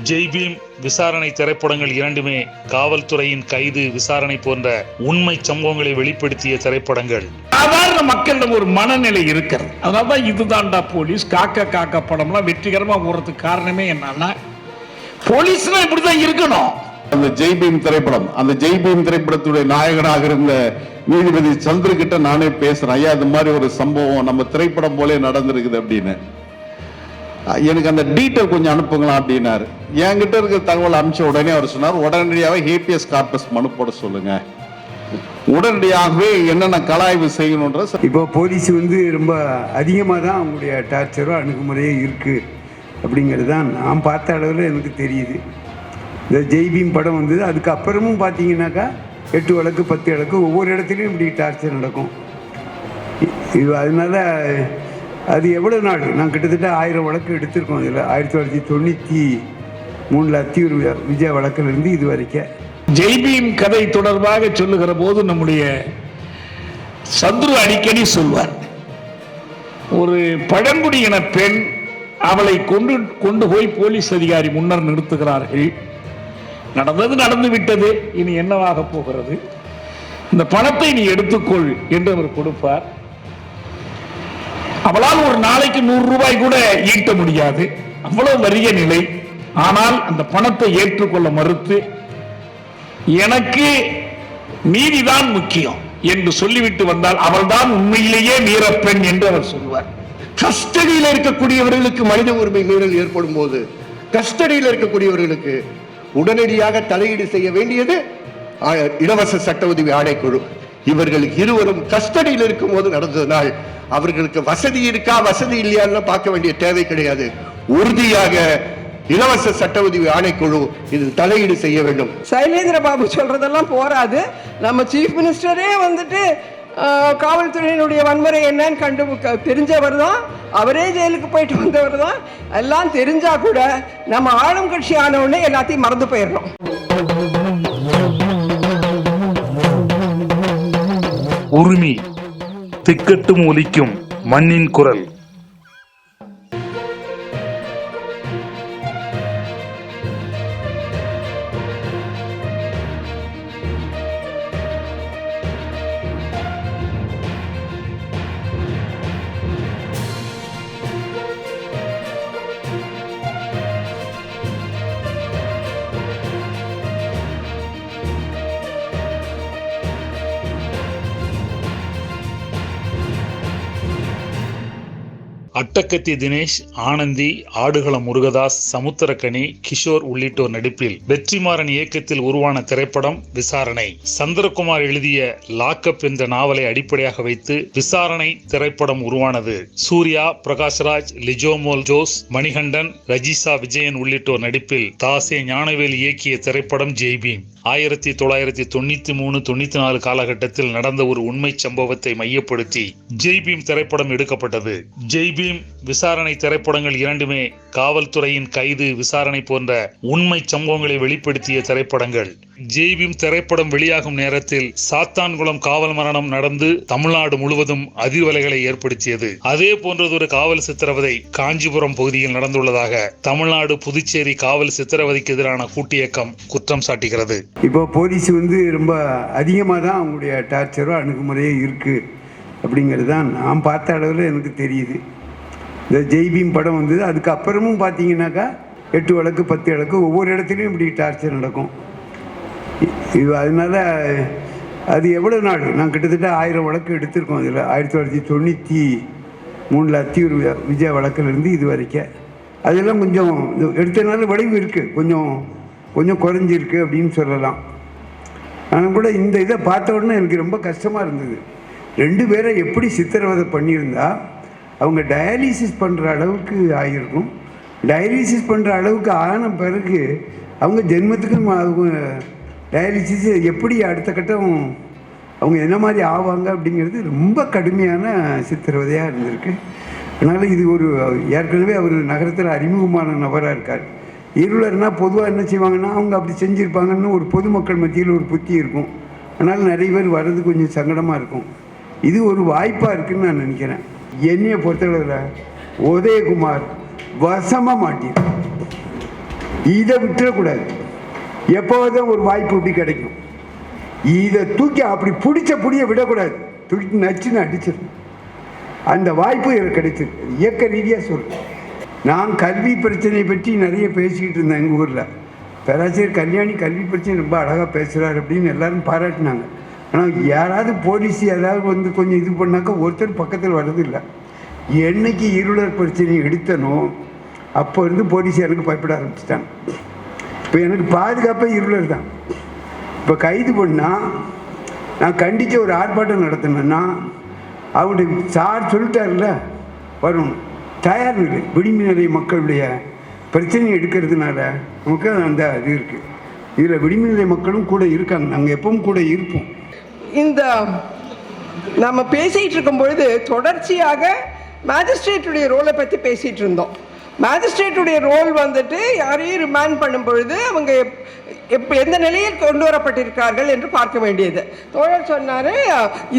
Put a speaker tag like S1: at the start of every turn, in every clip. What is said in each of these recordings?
S1: ஜெய்பீம் விசாரணை திரைப்படங்கள் இரண்டுமே காவல்துறையின் கைது, விசாரணை போன்ற உண்மை சம்பவங்களை வெளிப்படுத்திய திரைப்படங்கள்.
S2: சாதாரண மக்களிடம் ஒரு மனநிலை இருக்கிறது. அதனால்தான் இதுதான்டா போலீஸ், காக்க காக்க படம்லாம் வெற்றிகரமா போறதுக்கு காரணமே என்னன்னா போலீஸ்னா இப்படிதான் இருக்கணும்.
S3: அந்த ஜெய்பீம் திரைப்படம், அந்த ஜெய்பீம் திரைப்படத்துடைய நாயகனாக இருந்த நீதிபதி சந்திர கிட்ட நானே பேசுறேன், ஐயா இந்த மாதிரி ஒரு சம்பவம் நம்ம திரைப்படம் போலே நடந்திருக்குது அப்படின்னு. எனக்கு அந்த டீட்டெயில் கொஞ்சம் அனுப்புங்களா அப்படின்னாரு. என்கிட்ட இருக்கிற தகவல் அனுப்பிச்ச உடனே அவர் சொன்னார், உடனடியாகவே ஹேபியஸ் கார்பஸ் மனு போட சொல்லுங்க, உடனடியாகவே என்னென்ன கலாய்வு செய்யணுன்ற.
S4: இப்போ போலீஸ் ரொம்ப அதிகமாக தான் அவங்களுடைய டார்ச்சரோ அணுகுமுறையே இருக்குது அப்படிங்கிறது தான் நான் பார்த்த அளவில் எனக்கு தெரியுது. இந்த ஜெய்பீம் படம் வந்தது, அதுக்கப்புறமும் பார்த்தீங்கன்னாக்கா 8 வழக்கு 10 வழக்கு ஒவ்வொரு இடத்துலையும் இப்படி டார்ச்சர் நடக்கும். இது அதனால் அது எவ்வளோ நாள், நான் கிட்டத்தட்ட 1000 வழக்கு எடுத்திருக்கோம். இதில் 1993 அத்தியூர் விஜய் வழக்கிலிருந்து இது வரைக்கும்.
S2: ஜெய்பீம் கதை தொடர்பாக சொல்லுகிற போது நம்முடைய சந்துரு அடிக்கடி சொல்வார், ஒரு பழங்குடியின பெண், அவளை கொண்டு போய் போலீஸ் அதிகாரி முன்னர் நிறுத்துகிறார்கள். நடந்தது நடந்து விட்டது, இனி என்னவாக போகிறது, இந்த பணத்தை நீ எடுத்துக்கொள் என்று அவர் கொடுப்பார். அவளால் ஒரு நாளைக்கு 100 ரூபாய் கூட ஈட்ட முடியாது, அவ்வளவு வறிய நிலை. ஆனால் அந்த பணத்தை ஏற்றுக்கொள்ள மறுத்து, எனக்கு நீதிதான் முக்கியம் என்று சொல்லிவிட்டு வந்தால் அவள்தான் உண்மையிலேயே வீரப்பெண் என்று அவர் சொல்வார்.
S5: கஸ்டடியில் இருக்கக்கூடியவர்களுக்கு மனித உரிமை மீறல் ஏற்படும் போது கஸ்டடியில் இருக்கக்கூடியவர்களுக்கு உடனடியாக தலையீடு செய்ய வேண்டியது இலவச சட்ட உதவி ஆணைக்குழு. இவர்களுக்கு இருவரும் கஸ்டடியில் இருக்கும் போது நடந்ததனால் அவர்களுக்கு வசதி இருக்கா வசதி இல்லையான்னு பார்க்க வேண்டிய தேவை கிடையாது. உறுதியாக இலவச சட்ட உதவி ஆணைக்குழு இதில் தலையீடு செய்ய வேண்டும்.
S6: சைலேந்திர பாபு சொல்றதெல்லாம் போராது. நம்ம சீஃப் மினிஸ்டரே காவல்துறையினுடைய வன்முறை என்னன்னு தெரிஞ்சவர் தான், அவரே ஜெயிலுக்கு போயிட்டு வந்தவர் தான். எல்லாம் தெரிஞ்சா கூட நம்ம ஆளும் கட்சி ஆன உடனே எல்லாத்தையும் மறந்து போயிடுறோம்.
S1: உரிமை திக்கட்டும் ஒலிக்கும் மண்ணின் குரல். அட்டக்கத்தி தினேஷ், ஆனந்தி, ஆடுகளம் முருகதாஸ், சமுத்திரக்கனி, கிஷோர் உள்ளிட்டோர் நடிப்பில் வெற்றிமாறன் இயக்கத்தில் உருவான திரைப்படம் விசாரணை. சந்திரகுமார் எழுதிய லாக்அப் என்ற நாவலை அடிப்படையாக வைத்து விசாரணை திரைப்படம் உருவானது. சூர்யா, பிரகாஷ்ராஜ், லிஜோமோல் ஜோஸ், மணிகண்டன், ரஜிசா விஜயன் உள்ளிட்டோர் நடிப்பில் தாசே ஞானவேல் இயக்கிய திரைப்படம் ஜெய்பீம். 1993-94 காலகட்டத்தில் நடந்த ஒரு உண்மை சம்பவத்தை மையப்படுத்தி ஜெய்பீம் திரைப்படம் எடுக்கப்பட்டது. ஜெய்பீம் விசாரணை திரைப்படங்கள் இரண்டுமே காவல்துறையின் கைது, விசாரணை போன்ற உண்மை சம்பவங்களை வெளிப்படுத்திய திரைப்படங்கள். ஜெய்பீம் திரைப்படம் வெளியாகும் நேரத்தில் சாத்தான்குளம் காவல் மரணம் நடந்து தமிழ்நாடு முழுவதும் அதிர்வலைகளை ஏற்படுத்தியது. அதே போன்றதொரு காவல் சித்திரவதை காஞ்சிபுரம் பகுதியில் நடந்துள்ளதாக தமிழ்நாடு புதுச்சேரி காவல் சித்திரவதைக்கு எதிரான கூட்டியக்கம் குற்றம் சாட்டுகிறது.
S4: இப்போ போலீஸ் ரொம்ப அதிகமாக தான் அவங்களுடைய டார்ச்சரோ அணுகுமுறையே இருக்குது அப்படிங்கிறது தான் நான் பார்த்த அளவில் எனக்கு தெரியுது. இந்த ஜெய்பீம் படம் வந்தது, அதுக்கப்புறமும் பார்த்தீங்கன்னாக்கா 8 வழக்கு 10 வழக்கு ஒவ்வொரு இடத்துலையும் இப்படி டார்ச்சர் நடக்கும். இது அதனால் அது எவ்வளோ நாள், நான் கிட்டத்தட்ட 1000 வழக்கு எடுத்திருக்கோம். இதில் 1993 அத்தியூர் விஜய் வழக்கிலிருந்து இது வரைக்கும். அதெல்லாம் கொஞ்சம் எடுத்தனால விளைவு இருக்குது, கொஞ்சம் குறைஞ்சிருக்கு அப்படின்னு சொல்லலாம். ஆனால் கூட இந்த இதை பார்த்த உடனே எனக்கு ரொம்ப கஷ்டமாக இருந்தது. 2 பேரை எப்படி சித்திரவதை பண்ணியிருந்தா அவங்க டயாலிசிஸ் பண்ணுற அளவுக்கு ஆகியிருக்கும். டயாலிசிஸ் பண்ணுற அளவுக்கு ஆன பிறகு அவங்க ஜென்மத்துக்கும் அவங்க டயாலிசிஸ் எப்படி அடுத்த கட்டம் அவங்க என்ன மாதிரி ஆவாங்க அப்படிங்கிறது ரொம்ப கடுமையான சித்திரவதையாக இருந்திருக்கு. அதனால் இது ஏற்கனவே அவர் நகரத்தில் அறிமுகமான நபராக இருக்கார். இருளர்னா பொதுவாக என்ன செய்வாங்கன்னா அவங்க அப்படி செஞ்சுருப்பாங்கன்னு ஒரு பொதுமக்கள் மத்தியில் ஒரு புத்தி இருக்கும். அதனால் நிறைய பேர் வர்றது கொஞ்சம் சங்கடமாக இருக்கும். இது ஒரு வாய்ப்பாக இருக்குதுன்னு நான் நினைக்கிறேன். என்னையை பொறுத்தளவில் உதயகுமார் வசமாக மாட்டியிருக்கான். இதை விட்டுறக்கூடாது. எப்போது ஒரு வாய்ப்பு இப்படி கிடைக்கும், இதை தூக்கி அப்படி பிடிச்ச புடிய விடக்கூடாது, தூக்கி நச்சுன்னு அடிச்சிடும். அந்த வாய்ப்பு எனக்கு கிடைச்சிருக்கு. இயக்க ரீதியாக சொல்கிறேன். நான் கல்வி பிரச்சனையை பற்றி நிறைய பேசிக்கிட்டு இருந்தேன் எங்கள் ஊரில். பேராசிரியர் கல்யாணி கல்வி பிரச்சனை ரொம்ப அழகாக பேசுகிறார் அப்படின்னு எல்லாரும் பாராட்டினாங்க. ஆனால் யாராவது போலீஸ் ஏதாவது வந்து கொஞ்சம் இது பண்ணாக்கா ஒருத்தர் பக்கத்தில் வர்றதில்லை. என்னைக்கு இருளர் பிரச்சனையை எடுத்தனோ அப்போ இருந்து போலீஸ் எனக்கு பயப்பட ஆரம்பிச்சிட்டாங்க. இப்போ எனக்கு பாதுகாப்பாக இருளர் தான். இப்போ கைது பண்ணால் நான் கண்டித்து ஒரு ஆர்ப்பாட்டம் நடத்தினேன்னா அவருடைய சார் சொல்லிட்டார்ல வரும் தயார் இல்லை. விடுமுறை மக்களுடைய பிரச்சனையை எடுக்கிறதுனால நமக்கு அந்த இது இருக்குது. இதில் விடுமுறை மக்களும் கூட இருக்காங்க. நாங்கள் எப்பவும் கூட இருப்போம்.
S6: இந்த நம்ம பேசிகிட்டு இருக்கும் பொழுது தொடர்ச்சியாக மேஜிஸ்ட்ரேட்டுடைய ரோலை பற்றி பேசிகிட்டு இருந்தோம். மேஜிஸ்ட்ரேட்டுடைய ரோல் வந்துட்டு யாரையும் ரிமாண்ட் பண்ணும் பொழுது அவங்க எந்த நிலையில் கொண்டு வரப்பட்டிருக்கார்கள் என்று பார்க்க வேண்டியது. தோழர் சொன்னார்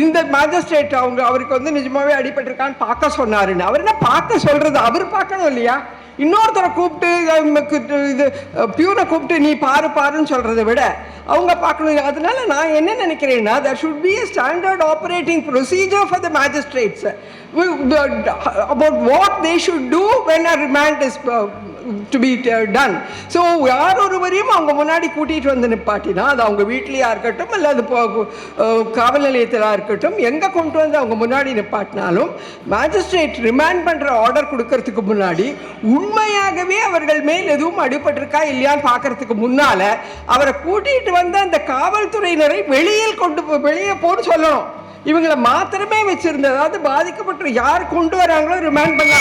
S6: இந்த மேஜிஸ்ட்ரேட் அவருக்கு வந்து நிஜமாவே அடிபட்டிருக்கான்னு பார்க்க சொன்னாருன்னு. அவர் என்ன பார்க்க சொல்கிறது? அவர் பார்க்கணும் இல்லையா? இன்னொருத்தரை கூப்பிட்டு இது பியூனை கூப்பிட்டு நீ பாருன்னு சொல்கிறத விட அவங்க பார்க்கணும். அதனால நான் என்ன நினைக்கிறேன்னா, there should be a standard operating procedure for the magistrates about what they should do when a remand is to be done. So யார் ஒருவரையும் அவங்க முன்னாடி கூட்டிகிட்டு வந்து நிப்பாட்டினா, அது அவங்க வீட்லேயா இருக்கட்டும் இல்லை அது காவல் நிலையத்திலாக இருக்கட்டும், எங்கே கொண்டு வந்து அவங்க முன்னாடி நிப்பாட்டினாலும் மேஜிஸ்ட்ரேட் ரிமாண்ட் பண்ணுற ஆர்டர் கொடுக்கறதுக்கு முன்னாடி உண்மையாகவே அவர்கள் மேல் எதுவும் அடிபட்டிருக்கா இல்லையான்னு பார்க்கறதுக்கு முன்னால் அவரை கூட்டிகிட்டு வந்து அந்த காவல்துறையினரை வெளியே போன்னு சொல்லணும். இவங்களை மாத்திரமே வச்சிருந்த, அதாவது பாதிக்கப்பட்ட யார் கொண்டு வராங்களோ ரிமாண்ட் பண்ண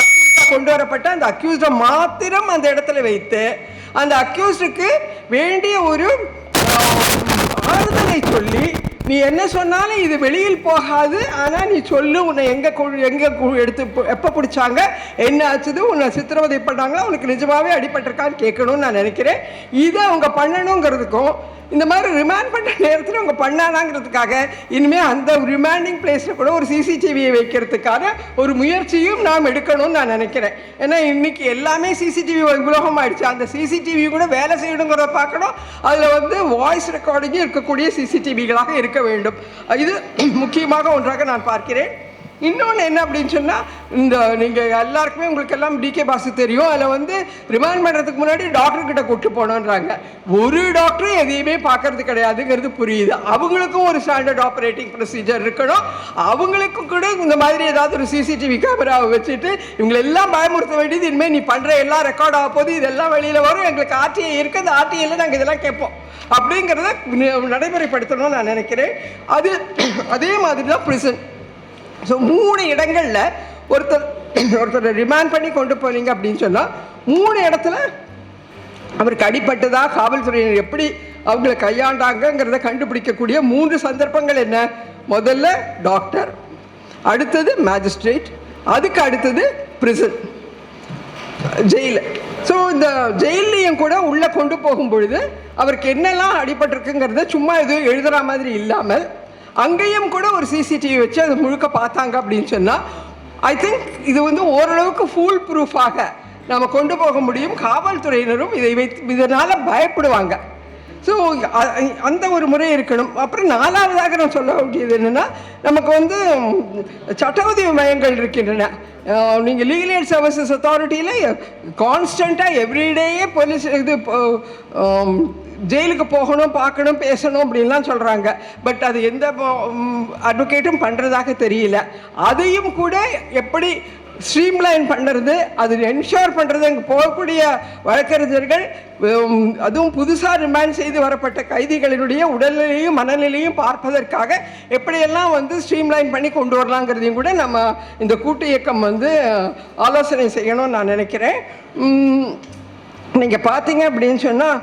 S6: கொண்டு வரப்பட்ட அந்த அக்யூஸ்டை மாத்திரம் அந்த இடத்துல வைத்து அந்த அக்யூஸ்டுக்கு வேண்டிய ஒரு ஆறுதலை சொல்லி, நீ என்ன சொன்னாலும் இது வெளியில் போகாது, ஆனால் நீ சொல்லு உன்னை எங்கே எடுத்து எப்போ பிடிச்சாங்க, என்ன ஆச்சுது, உன்னை சித்திரவதை பண்ணாங்க, உனக்கு நிஜமாவே அடிபட்டிருக்கான்னு கேட்கணும்னு நான் நினைக்கிறேன். இதை அவங்க பண்ணணுங்கிறதுக்கும் இந்த மாதிரி ரிமாண்ட் பண்ணுற நேரத்தில் அவங்க பண்ணானாங்கிறதுக்காக இனிமேல் அந்த ரிமாண்டிங் பிளேஸில் கூட ஒரு சிசிடிவியை வைக்கிறதுக்கான ஒரு முயற்சியும் நாம் எடுக்கணும்னு நான் நினைக்கிறேன். ஏன்னா இன்றைக்கி எல்லாமே சிசிடிவி உலகம் ஆயிடுச்சு. அந்த சிசிடிவி கூட வேலை செய்யணுங்கிறத பார்க்கணும். அதில் வந்து வாய்ஸ் ரெக்கார்டிங்கும் இருக்கக்கூடிய சிசிடிவிகளாக இருக்க வேண்டும். இது முக்கியமாக ஒன்றாக நான் பார்க்கிறேன். இன்னொன்று என்ன அப்படின்னு சொன்னால், இந்த நீங்கள் எல்லாருக்குமே உங்களுக்கு எல்லாம் டிகே பாசு தெரியும். அதில் வந்து ரிமாண்ட் பண்ணுறதுக்கு முன்னாடி டாக்டர்கிட்ட கூப்பிட்டு போனோன்றாங்க. ஒரு டாக்டரும் எதையுமே பார்க்கறது கிடையாதுங்கிறது புரியுது. அவங்களுக்கும் ஒரு ஸ்டாண்டர்ட் ஆப்ரேட்டிங் ப்ரொசீஜர் இருக்கணும். அவங்களுக்கும் கூட இந்த மாதிரி ஏதாவது ஒரு சிசிடிவி கேமராவை வச்சுட்டு இவங்களெல்லாம் பயமுறுத்த வேண்டியது, இனிமேல் நீ பண்ணுற எல்லாம் ரெக்கார்ட் ஆக போது, இதெல்லாம் வெளியில் வரும், எங்களுக்கு ஆர்டிஐ இருக்குது, அந்த ஆர்டிஐயில் நாங்கள் இதெல்லாம் கேட்போம் அப்படிங்கிறத நடைமுறைப்படுத்தணும்னு நான் நினைக்கிறேன். அதே மாதிரி தான் பிரிசன். ஸோ 3 இடங்களில் ஒருத்தர் ரிமாண்ட் பண்ணி கொண்டு போனீங்க அப்படின்னு சொன்னால் 3 இடத்துல அவருக்கு அடிப்பட்டதா காவல்துறையினர் எப்படி அவங்கள கையாண்டாங்கிறத கண்டுபிடிக்கக்கூடிய 3 சந்தர்ப்பங்கள் என்ன? முதல்ல டாக்டர், அடுத்தது மேஜிஸ்ட்ரேட், அதுக்கு அடுத்தது பிரிசன், ஜெயிலு. ஸோ இந்த ஜெயிலையும் கூட உள்ளே கொண்டு போகும் பொழுது அவருக்கு என்னெல்லாம் அடிபட்டிருக்குங்கிறத சும்மா எதுவும் எழுதுகிற மாதிரி இல்லாமல் அங்கேயும் கூட ஒரு சிசிடிவி வச்சு அதை முழுக்க பார்த்தாங்க அப்படின்னு சொன்னால் ஐ திங்க் இது வந்து ஓரளவுக்கு ஃபுல் ப்ரூஃபாக நம்ம கொண்டு போக முடியும். காவல்துறையினரும் இதனால் பயப்படுவாங்க. ஸோ அந்த ஒரு முறை இருக்கணும். அப்புறம் 4வதாக நான் சொல்ல வேண்டியது என்னென்னா, நமக்கு வந்து சட்ட உதவி மையங்கள் இருக்கின்றன. நீங்கள் லீகல் எய்ட் சர்வீசஸ் அத்தாரிட்டியில் கான்ஸ்டண்ட்டாக எவ்ரிடேயே போலீஸ் இது ஜெயிலுக்கு போகணும், பார்க்கணும், பேசணும் அப்படின்லாம் சொல்கிறாங்க. பட் அது எந்த அட்வொகேட்டும் பண்ணுறதாக தெரியல. அதையும் கூட எப்படி ஸ்ட்ரீம்லைன் பண்ணுறது, அது என்ஷோர் பண்ணுறது, அங்கே போகக்கூடிய வழக்கறிஞர்கள் அதுவும் புதுசாக ரிமாண்ட் செய்து வரப்பட்ட கைதிகளினுடைய உடல்நிலையும் மனநிலையும் பார்ப்பதற்காக எப்படியெல்லாம் வந்து ஸ்ட்ரீம்லைன் பண்ணி கொண்டு வரலாங்கிறதையும் கூட நம்ம இந்த கூட்டு இயக்கம் வந்து ஆலோசனை செய்யணும்னு நான் நினைக்கிறேன். நீங்கள் பார்த்தீங்க அப்படின்னு சொன்னால்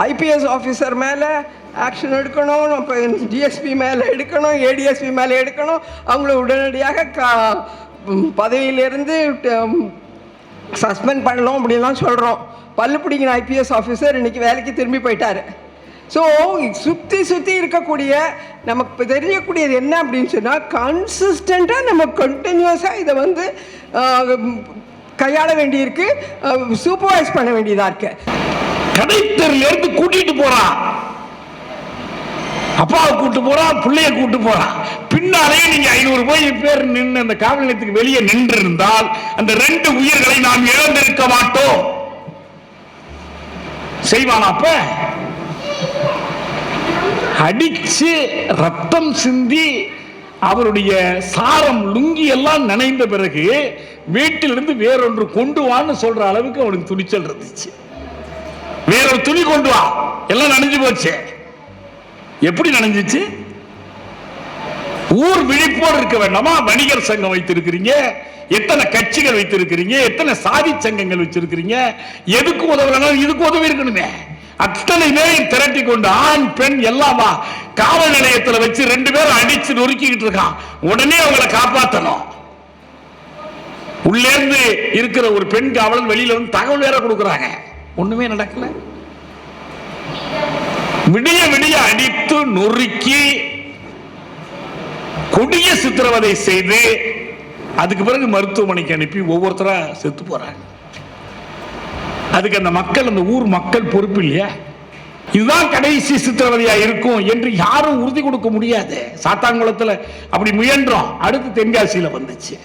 S6: ஐபிஎஸ் ஆஃபீஸர் மேலே ஆக்ஷன் எடுக்கணும், இப்போ டிஎஸ்பி மேலே எடுக்கணும், ஏடிஎஸ்பி மேலே எடுக்கணும், அவங்கள உடனடியாக பதவியிலேருந்து சஸ்பெண்ட் பண்ணணும் அப்படின்லாம் சொல்கிறோம். பல்லு பிடிக்கிற ஐபிஎஸ் ஆஃபீஸர் இன்றைக்கி வேலைக்கு திரும்பி போயிட்டார். ஸோ சுற்றி இருக்கக்கூடிய நமக்கு தெரியக்கூடியது என்ன அப்படின்னு சொன்னால், கன்சிஸ்டண்ட்டாக நம்ம கண்டினியூஸாக இதை வந்து கையாள வேண்டியிருக்கு, சூப்பர்வைஸ் பண்ண வேண்டியதா இருக்கு.
S2: கடைத்தெருல இருந்து கூட்டிட்டு போறான், அப்பாவை கூட்டு போறான், பிள்ளைய கூட்டு போறான். பின்னாலே நீங்க 500 பேர் நின்று அந்த காவல் நிலையத்துக்கு வெளியே நின்று இருந்தால் அந்த 2 உயிர்களை நாம் இழந்திருக்க மாட்டோம். செய்வானா? அப்ப அடிச்சு ரத்தம் சிந்தி அவருடைய சாரம் லுங்கி எல்லாம் நனைந்த பிறகு வீட்டிலிருந்து வேறொன்று கொண்டு வான்னு சொல்ற அளவுக்கு அவனுக்கு துணிச்சல் இருந்துச்சு. வேறொரு துணி கொண்டு வா, எல்லாம் நனைஞ்சு போச்சு. எப்படி நனைஞ்சிச்சு? ஊர் விழிப்போடு இருக்க வேண்டாமா? வணிகர் சங்கம் வைத்திருக்கிறீங்க, எத்தனை கட்சிகள் வைத்திருக்கிறீங்க, எத்தனை சாதி சங்கங்கள் வச்சிருக்கிறீங்க, எதுக்கு உதவலாம், இதுக்கு உதவி இருக்கணுமே. அத்தனை பேரையும் திரட்டி கொண்டு ஆண் பெண் எல்லாமா காவல் நிலையத்தில் வச்சு 2 பேரும் அடிச்சு நொறுக்கிட்டு இருக்கான். உடனே அவங்களை காப்பாற்றணும். உள்ளே இருந்து இருக்கிற ஒரு பெண் காவலன் வெளியில வந்து தகவல் வேற கொடுக்குறாங்க. ஒண்ணுமே நடக்கல. விடிய விடிய அடித்து நொறுக்கி கொடிய சித்திரவதை செய்து அதுக்கு பிறகு மருத்துவமனைக்கு அனுப்பி ஒவ்வொருத்தரா செத்து போறாங்க. அதுக்கு அந்த மக்கள், அந்த ஊர் மக்கள் பொறுப்பு இல்லையா? இதுதான் கடைசி சித்திரவதையா இருக்கும் என்று யாரும் உறுதி கொடுக்க முடியாது. சாத்தான்குளத்தில் அப்படி முயன்றோம். அடுத்து தென்காசியில வந்துச்சு.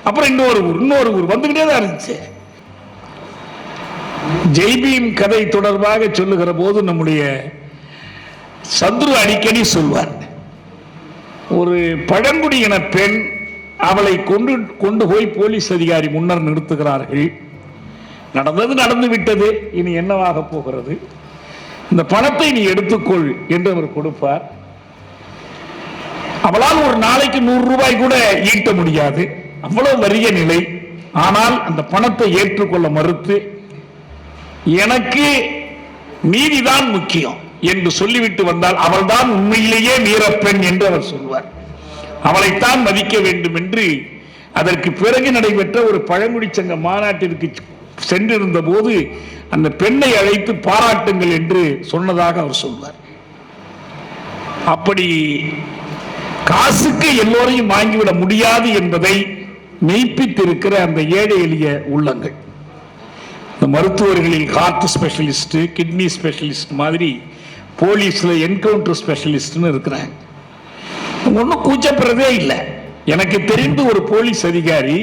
S2: அப்புறம் இன்னொரு ஊர் வந்துகிட்டே தான் இருந்துச்சு. ஜெய்பீம் கதை தொடர்பாக சொல்லுகிற போது நம்முடைய சந்துரு அடிக்கடி சொல்வார், ஒரு பழங்குடியின பெண், அவளை கொண்டு போய் போலீஸ் அதிகாரி முன்னர் நிறுத்துகிறார்கள். நடந்தது நடந்து விட்டது, இனி என்னவாக போகிறது, இந்த பணத்தை நீ எடுத்துக்கொள் என்று அவர் கொடுப்பார். அவளால் ஒரு நாளைக்கு 100 ரூபாய் கூட ஈட்ட முடியாது, அவ்வளவு வறிய நிலை. ஆனால் அந்த பணத்தை ஏற்றுக்கொள்ள மறுத்து, எனக்கு நீதிதான் முக்கியம் என்று சொல்லிவிட்டு வந்தால் அவள்தான் உண்மையிலேயே வீரப்பெண் என்று அவர் சொல்வார். அவளைத்தான் மதிக்க வேண்டும் என்று அதற்கு பிறகு நடைபெற்ற ஒரு பழங்குடி சங்க மாநாட்டிற்கு சென்றிருந்த போது அந்த பெண்ணை அழைத்து பாராட்டுங்கள் என்று சொன்னதாக அவர் சொல்வார். அப்படி காசுக்கு எல்லோரையும் வாங்கிவிட முடியாது என்பதை மெய்ப்பித்திருக்கிற அந்த ஏழை எளிய உள்ளங்கள், இந்த மருத்துவர்களில் ஹார்ட் ஸ்பெஷலிஸ்ட், கிட்னி ஸ்பெஷலிஸ்ட் மாதிரி போலீஸ்ல என்கவுண்டர் ஸ்பெஷலிஸ்ட்னு இருக்கிறாங்க. ஒன்றும் கூச்சப்படுறதே இல்லை. எனக்கு தெரிந்து ஒரு போலீஸ் அதிகாரி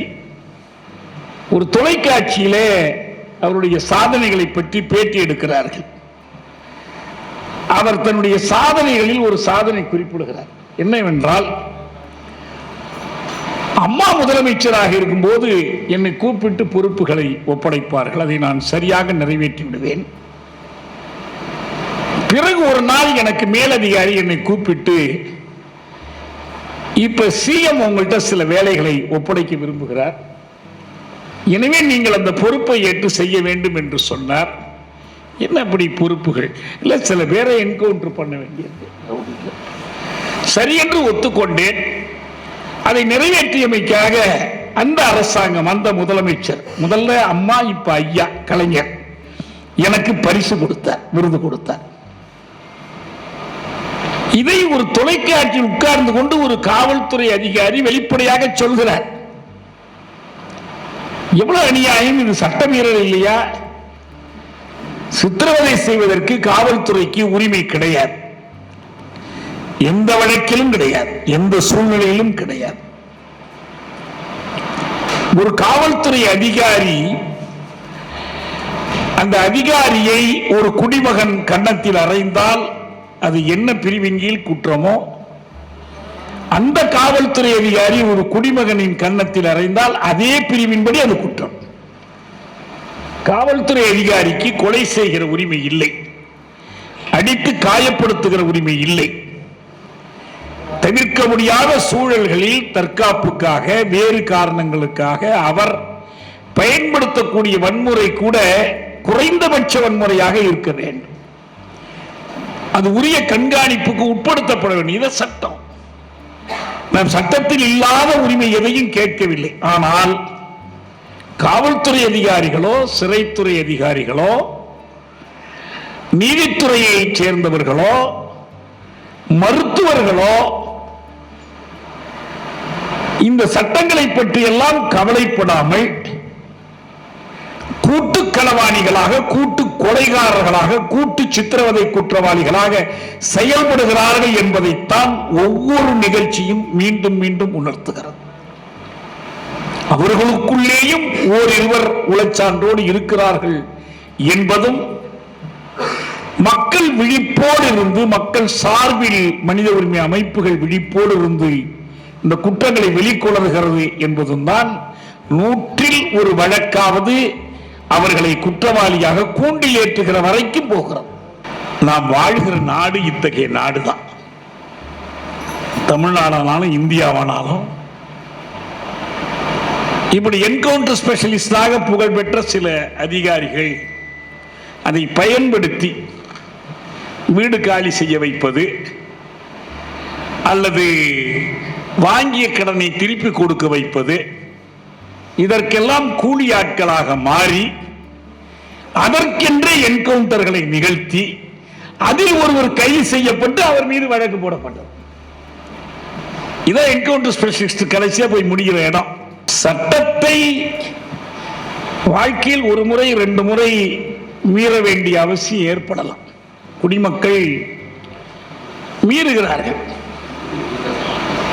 S2: ஒரு தொலைக்காட்சியிலே அவருடைய சாதனைகளை பற்றி பேட்டி எடுக்கிறார்கள். அவர் தன்னுடைய சாதனைகளில் ஒரு சாதனை குறிப்பிடுகிறார். என்னவென்றால், அம்மா முதலமைச்சராக இருக்கும்போது என்னை கூப்பிட்டு பொறுப்புகளை ஒப்படைப்பார்கள், அதை நான் சரியாக நிறைவேற்றி விடுவேன். பிறகு ஒரு நாள் எனக்கு மேலதிகாரி என்னை கூப்பிட்டு, இப்ப சிஎம் உங்கள்கிட்ட சில வேலைகளை ஒப்படைக்க விரும்புகிறார், எனவே நீங்கள் அந்த பொறுப்பை ஏற்று செய்ய வேண்டும் என்று சொன்னார். என்ன அப்படி பொறுப்புகள்? இல்ல, சில பேரை என்கவுண்டர் பண்ண வேண்டியது. சரி என்று ஒத்துக்கொண்டேன். அதை நிறைவேற்றியமைக்காக அந்த அரசாங்கம், அந்த முதலமைச்சர், முதல்ல அம்மா, இப்ப ஐயா கலைஞர், எனக்கு பரிசு கொடுத்தார், விருது கொடுத்தார். இதை ஒரு தொலைக்காட்சியில் உட்கார்ந்து கொண்டு ஒரு காவல்துறை அதிகாரி வெளிப்படையாக சொல்கிறார். எவ்வளவு அநியாயம்! இது சட்டமீறல் இல்லையா? சித்திரவதை செய்வதற்கு காவல்துறைக்கு உரிமை கிடையாது, எந்த வழக்கிலும் கிடையாது, எந்த சூழ்நிலையிலும் கிடையாது. ஒரு காவல்துறை அதிகாரி, அந்த அதிகாரியை ஒரு குடிமகன் கன்னத்தில் அறைந்தால் அது என்ன பிரிவின் கீழ் குற்றமோ, அந்த காவல்துறை அதிகாரி ஒரு குடிமகனின் கன்னத்தில் அறைந்தால் அதே பிரிவின்படி அது குற்றம். காவல்துறை அதிகாரிக்கு கொலை செய்கிற உரிமை இல்லை, அடித்து காயப்படுத்துகிற உரிமை இல்லை. தவிர்க்க முடியாத சூழல்களில் தற்காப்புக்காக, வேறு காரணங்களுக்காக அவர் பயன்படுத்தக்கூடிய வன்முறை கூட குறைந்தபட்ச வன்முறையாக இருக்க வேண்டும். அது உரிய கண்காணிப்புக்கு உட்படுத்தப்பட வேண்டியது சட்டம். நாம் சட்டத்தில் இல்லாத உரிமை எதையும் கேட்கவில்லை. ஆனால் காவல்துறை அதிகாரிகளோ, சிறைத்துறை அதிகாரிகளோ, நீதித்துறையை சேர்ந்தவர்களோ, மருத்துவர்களோ இந்த சட்டங்களை பற்றி எல்லாம் கவலைப்படாமல் கூட்டு களவாணிகளாக, கூட்டு கொலைகாரர்களாக, கூட்டு சித்திரவதை குற்றவாளிகளாக செயல்படுகிறார்கள் என்பதைத்தான் ஒவ்வொரு நிகழ்ச்சியும் மீண்டும் மீண்டும் உணர்த்துகிறது. அவர்களுக்குள்ளேயும் ஓரிருவர் உளச்சான்றோடு இருக்கிறார்கள் என்பதும் மக்கள் விழிப்போடு இருந்து, மக்கள் சார்பில் மனித உரிமை அமைப்புகள் விழிப்போடு இருந்து இந்த குற்றங்களை வெளிக்கொணர்கிறது என்பதும் தான் 100ல் ஒரு வழக்காவது அவர்களை குற்றவாளியாக கூண்டில் ஏற்றுகிற வரைக்கும் போகிறது. நாம் வாழ்கிற நாடு இத்தகைய நாடுதான். தமிழ்நாடானாலும் இந்தியாவானாலும் இப்படி என்கவுண்டர் ஸ்பெஷலிஸ்டாக புகழ்பெற்ற சில அதிகாரிகள் அதை பயன்படுத்தி வீடு காலி செய்ய வைப்பது அல்லது வாங்கிய கடனை திருப்பி கொடுக்க வைப்பது, இதற்கெல்லாம் கூலி ஆட்களாக மாறி அதற்கென்றே என்கவுண்டர்களை நிகழ்த்தி அதில் ஒருவர் கைது செய்யப்பட்டு அவர் மீது வழக்கு போடப்பட்டது. இதான் என்கவுண்டர் ஸ்பெஷலிஸ்ட் கடைசியா போய் முடிகிற இடம். சட்டத்தை வாழ்க்கையில் ஒரு முறை 2 முறை மீற வேண்டிய அவசியம் ஏற்படலாம். குடிமக்கள் மீறுகிறார்கள்.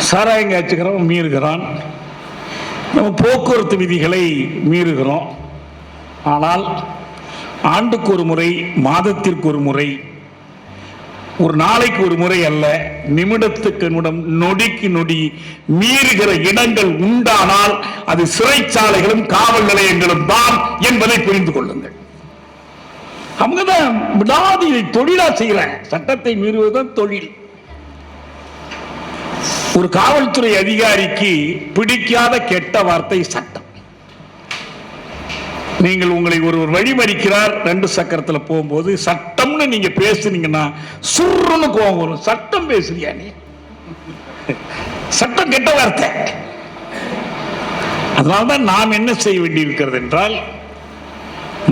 S2: சாராயம் காய்ச்சுகிறவன் மீறுகிறான், நம்ம போக்குவரத்து விதிகளை மீறுகிறோம். ஆனால் ஆண்டுக்கு ஒரு முறை, மாதத்திற்கு ஒரு முறை, ஒரு நாளைக்கு ஒரு முறை அல்ல, நிமிடத்துக்கு நிமிடம், நொடிக்கு நொடி மீறுகிற இடங்கள் உண்டானால் அது சிறைச்சாலைகளும் காவல் நிலையங்களும் தான் என்பதை புரிந்து கொள்ளுங்கள். அவங்க தான் விடாது இதை தொழிலா செய்யறாங்க. சட்டத்தை மீறுவதுதான் தொழில். ஒரு காவல்துறை அதிகாரிக்கு பிடிக்காத கெட்ட வார்த்தை சட்டம். நீங்கள் உங்களை ஒரு வழிமறிக்கிறார் 2 சக்கரத்தில் போகும்போது சட்டம்னு நீங்க பேசுனீங்கன்னா சுருன்னு கோவம் வரும். சட்டம் பேசுறியா நீ? சட்டம் கெட்ட வார்த்தை. அதனால்தான் நாம் என்ன செய்ய வேண்டியிருக்கிறது என்றால்,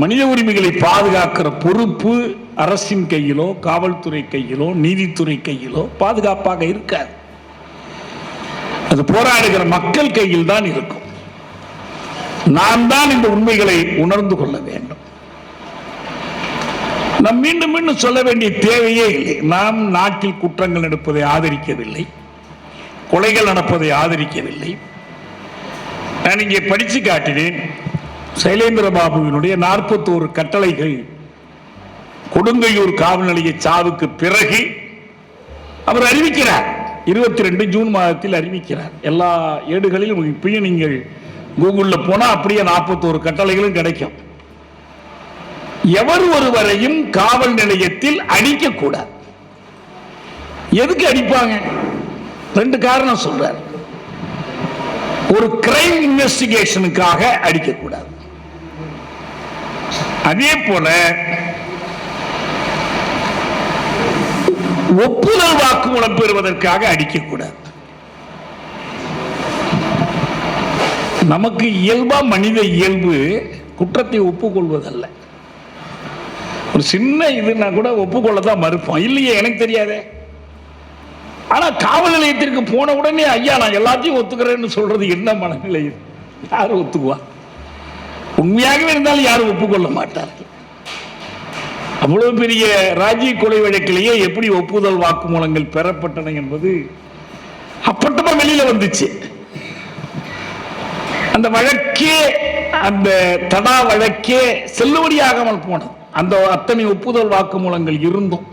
S2: மனித உரிமைகளை பாதுகாக்கிற பொறுப்பு அரசின் கையிலோ, காவல்துறை கையிலோ, நீதித்துறை கையிலோ பாதுகாப்பாக இருக்காது. அது போராடுகிற மக்கள் கையில் தான் இருக்கும். நாம் தான் இந்த உண்மைகளை உணர்ந்து கொள்ள வேண்டும். நாம் மீண்டும் மீண்டும் சொல்ல வேண்டிய தேவையே இல்லை. நாம் நாட்டில் குற்றங்கள் நடப்பதை ஆதரிக்கவில்லை, கொலைகள் நடப்பதை ஆதரிக்கவில்லை. நான் இங்கே படித்து காட்டினேன். சைலேந்திர பாபுவினுடைய 41 கட்டளைகள் கொடுங்கையூர் காவல் நிலைய சாவுக்கு பிறகு அவர் அறிவிக்கிறார். 22 ஜூன் மாதத்தில் அறிவிக்கிறார். எல்லா ஏடுகளிலும் இப்பயும் நீங்கள் கூகுளில் போனால் அப்படியே 41 கட்டளைகளும் கிடைக்கும். எவர் ஒருவரையும் காவல் நிலையத்தில் அடிக்கக்கூடாது. எதுக்கு அடிப்பாங்க? 2 காரணம் சொல்றார். ஒரு கிரைம் இன்வெஸ்டிகேஷனுக்காக அடிக்கக்கூடாது. அதே போல ஒப்புதல் வாக்குமூலம் பெறுவதற்காக அடிக்கக்கூடாது. நமக்கு இயல்பா மனித இயல்பு குற்றத்தை ஒப்புக்கொள்வதல்ல. ஒரு சின்ன இதுனா கூட ஒப்புக்கொள்ளதான் மறுப்போம். இல்லையே எனக்கு தெரியாதே. ஆனா காவல் நிலையத்திற்கு போன உடனே ஐயா நான் எல்லாத்தையும் ஒத்துக்கிறேன்னு சொல்றது என்ன மனநிலை? யாரும் ஒத்துக்குவா? உண்மையாகவே இருந்தாலும் யாரும் ஒப்புக்கொள்ள மாட்டார்கள். அவ்வளவு பெரிய ராஜீவ் கொலை வழக்கிலேயே எப்படி ஒப்புதல் வாக்குமூலங்கள் பெறப்பட்டன என்பது அப்பட்டமா வெளியில வந்துச்சு. அந்த வழக்கே, அந்த தடா வழக்கே செல்லுபடியாகாமல் போனது. அந்த அத்தனை ஒப்புதல் வாக்குமூலங்கள் இருந்தும்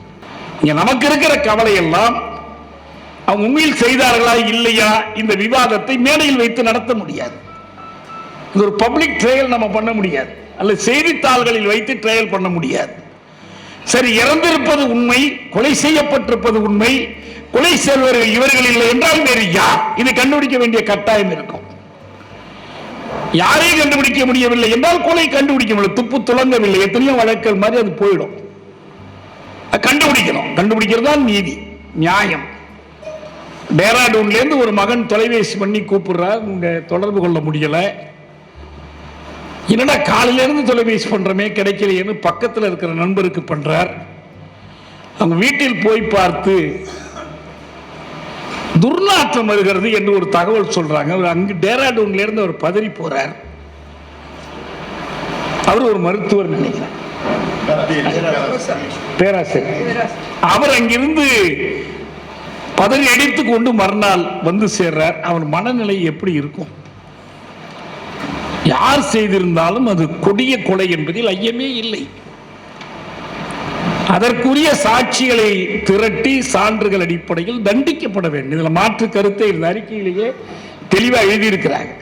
S2: இங்க நமக்கு இருக்கிற கவலை எல்லாம் அவங்க உண்மையில் செய்தார்களா இல்லையா இந்த விவாதத்தை மேடையில் வைத்து நடத்த முடியாது. இது ஒரு பப்ளிக் ட்ரையல் நம்ம பண்ண முடியாது, அல்ல செய்தித்தாள்களில் வைத்து ட்ரையல் பண்ண முடியாது. சரி, இறந்திருப்பது உண்மை, கொலை செய்யப்பட்டிருப்பது உண்மை, கொலை செய்வர்கள் இவர்கள் இல்லை என்றால் வேறு யார்? இதை கண்டுபிடிக்க வேண்டிய கட்டாயம் இருக்கும். யாரையும் கண்டுபிடிக்க முடியவில்லை என்றால் கொலை கண்டுபிடிக்க முடியும். துப்பு துளங்கவில்லை, எத்தனையோ வழக்கல் மாதிரி அது போயிடும். கண்டுபிடிக்கணும். கண்டுபிடிக்கிறது தான் நீதி, நியாயம். டேராடூன்ல இருந்து ஒரு மகன் தொலைபேசி பண்ணி கூப்பிடுறார், உங்க தொடர்பு கொள்ள முடியல. என்னடா காலையில இருந்து தொலைபேசி பண்றமே கிடைக்கலையேன்னு பக்கத்தில் இருக்கிற நண்பருக்கு பண்றார். அவங்க வீட்டில் போய் பார்த்து துர்நாற்றம் வருகிறது என்று ஒரு தகவல் சொல்றாங்க. அங்கு டேராடூன்ல இருந்து அவர் பதறி போறார். அவர் ஒரு மருத்துவர் நினைக்கிறேன், பேராசிரியர். அவர் அங்கிருந்து பதறி அடித்துக் கொண்டு மறுநாள் வந்து சேர்றார். அவர் மனநிலை எப்படி இருக்கும்? யார் செய்திருந்தாலும் அது கொடிய கொலை என்பதில் ஐயமே இல்லை. அதற்குரிய சாட்சிகளை திரட்டி சான்றுகள் அடிப்படையில் தண்டிக்கப்பட வேண்டும். இதுல மாற்று கருத்தை இந்த அறிக்கையிலேயே தெளிவாக எழுதியிருக்கிறாங்க.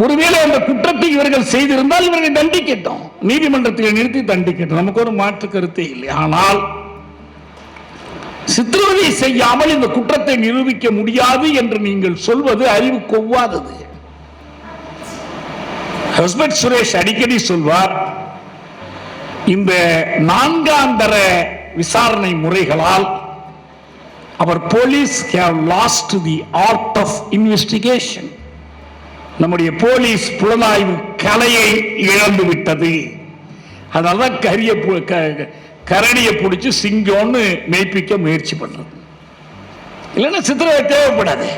S2: ஒருவேளை அந்த குற்றத்தை இவர்கள் செய்திருந்தால் இவர்கள் தண்டிக்கட்டும், நீதிமன்றத்தில் நிறுத்தி தண்டிக்கட்டும், நமக்கு ஒரு மாற்று கருத்தே இல்லை. ஆனால் சித்திரவதை செய்யாமல் இந்த குற்றத்தை நிரூபிக்க முடியாது என்று நீங்கள் சொல்வது அறிவு கொவ்வாதது. ஹஸ்பண்ட் சுரேஷ் அடிக்கடி சொல்வார், இந்த நான்காந்தர விசாரணை முறைகளால் அவர் police have lost the art of investigation. நம்முடைய போலீஸ் புலனாய்வு கலையை இழந்து விட்டது. அதனால கரடியை பிடிச்சி சிங்கம்னு மெய்ப்பிக்க முயற்சி பண்றது. இல்லைன்னா சித்திரவதை தேவைப்படாது.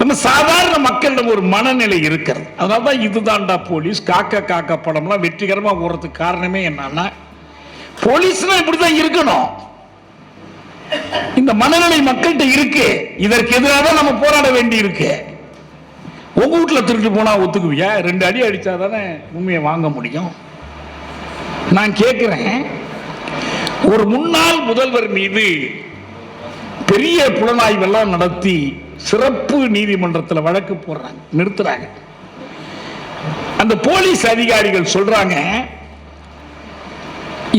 S2: நம்ம சாதாரண மக்களிடம் ஒரு மனநிலை இருக்கிறது. அதனால்தான் இதுதான்டா போலீஸ், காக்கா காக்கா படம்லாம் வெற்றிகரமா ஓடுறதுக்கு காரணமே என்னன்னா, போலீஸ்னா இப்படிதான் இருக்கணும். இந்த மனநிலை மக்கள்கிட்ட இருக்கு. இதற்கு எதிராக நம்ம போராட வேண்டி இருக்கு. உங்க வீட்டுல திருட்டு போனா ஒத்துக்குவியா? 2 அடி அடிச்சாதானே உண்மையை வாங்க முடியும். நான் கேட்கிறேன், ஒரு முன்னாள் முதல்வர் மீது பெரிய புலனாய்வெல்லாம் நடத்தி சிறப்பு நீதிமன்றத்தில் வழக்கு போடுறாங்க, நிறுத்துறாங்க. அந்த போலீஸ் அதிகாரிகள் சொல்றாங்க,